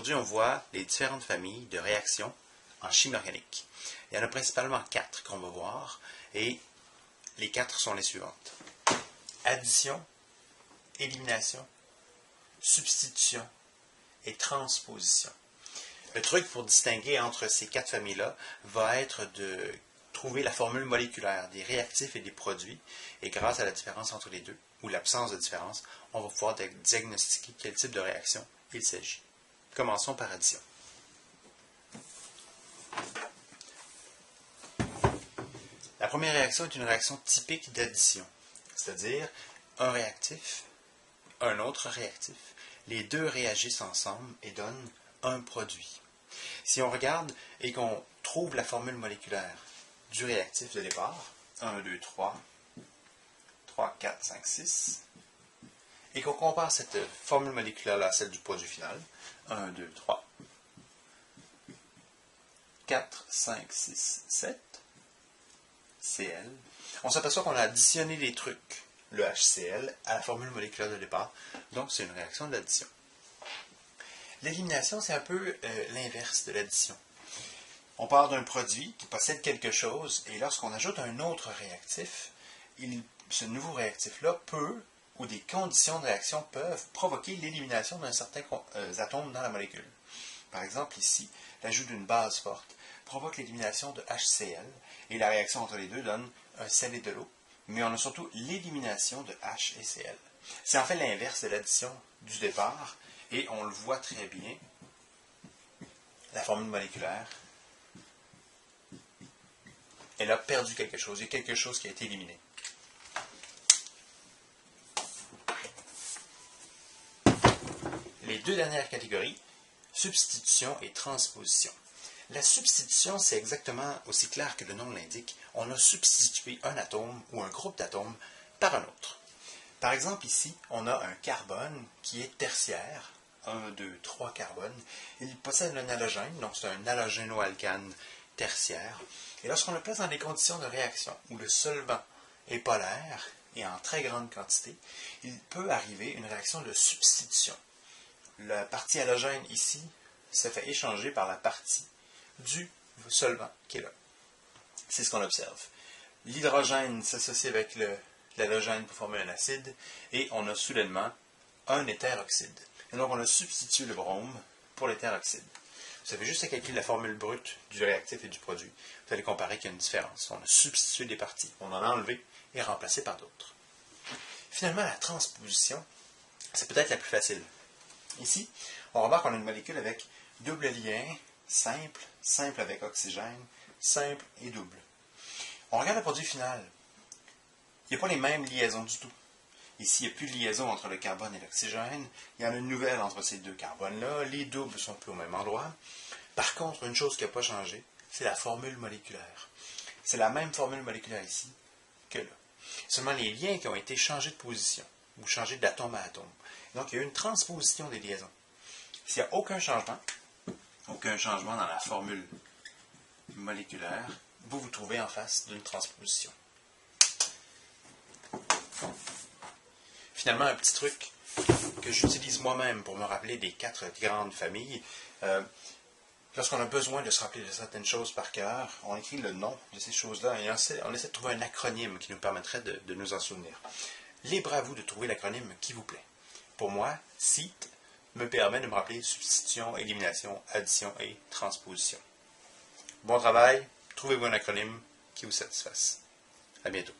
Aujourd'hui, on voit les différentes familles de réactions en chimie organique. Il y en a principalement 4 qu'on va voir, et les 4 sont les suivantes. Addition, élimination, substitution et transposition. Le truc pour distinguer entre ces 4 familles-là va être de trouver la formule moléculaire des réactifs et des produits, et grâce à la différence entre les deux, ou l'absence de différence, on va pouvoir diagnostiquer quel type de réaction il s'agit. Commençons par addition. La première réaction est une réaction typique d'addition, c'est-à-dire un réactif, un autre réactif. Les deux réagissent ensemble et donnent un produit. Si on regarde et qu'on trouve la formule moléculaire du réactif de départ, 1, 2, 3, 3, 4, 5, 6, et qu'on compare cette formule moléculaire-là à celle du produit final, 1, 2, 3, 4, 5, 6, 7, Cl, on s'aperçoit qu'on a additionné les trucs, le HCl, à la formule moléculaire de départ, donc c'est une réaction d'addition. L'élimination, c'est un peu l'inverse de l'addition. On part d'un produit qui possède quelque chose, et lorsqu'on ajoute un autre réactif, ce nouveau réactif-là peut, ou des conditions de réaction peuvent provoquer l'élimination d'un certain atome dans la molécule. Par exemple, ici, l'ajout d'une base forte provoque l'élimination de HCl, et la réaction entre les deux donne un sel et de l'eau, mais on a surtout l'élimination de H et Cl. C'est en fait l'inverse de l'addition du départ, et on le voit très bien, la formule moléculaire, elle a perdu quelque chose, il y a quelque chose qui a été éliminé. Les deux dernières catégories, substitution et transposition. La substitution, c'est exactement aussi clair que le nom l'indique. On a substitué un atome ou un groupe d'atomes par un autre. Par exemple, ici, on a un carbone qui est tertiaire, 1, 2, 3 carbones. Il possède un halogène, donc c'est un halogénoalcane tertiaire. Et lorsqu'on le place dans des conditions de réaction où le solvant est polaire et en très grande quantité, il peut arriver une réaction de substitution. La partie halogène ici se fait échanger par la partie du solvant qui est là. C'est ce qu'on observe. L'hydrogène s'associe avec l'halogène pour former un acide, et on a soudainement un éther-oxyde. Et donc on a substitué le brome pour l'éther-oxyde. Vous avez juste à calculer la formule brute du réactif et du produit. Vous allez comparer qu'il y a une différence. On a substitué des parties, on en a enlevé et remplacé par d'autres. Finalement, la transposition, c'est peut-être la plus facile. Ici, on remarque qu'on a une molécule avec double lien, simple, simple avec oxygène, simple et double. On regarde le produit final. Il n'y a pas les mêmes liaisons du tout. Ici, il n'y a plus de liaison entre le carbone et l'oxygène. Il y en a une nouvelle entre ces deux carbones-là. Les doubles sont plus au même endroit. Par contre, une chose qui n'a pas changé, c'est la formule moléculaire. C'est la même formule moléculaire ici que là. Seulement les liens qui ont été changés de position, ou changés d'atome à atome. Donc, il y a eu une transposition des liaisons. S'il n'y a aucun changement dans la formule moléculaire, vous vous trouvez en face d'une transposition. Finalement, un petit truc que j'utilise moi-même pour me rappeler des 4 grandes familles. Lorsqu'on a besoin de se rappeler de certaines choses par cœur, on écrit le nom de ces choses-là et on essaie de trouver un acronyme qui nous permettrait de nous en souvenir. Libre à vous de trouver l'acronyme qui vous plaît. Pour moi, CIT me permet de me rappeler substitution, élimination, addition et transposition. Bon travail, trouvez-vous un acronyme qui vous satisfasse. À bientôt.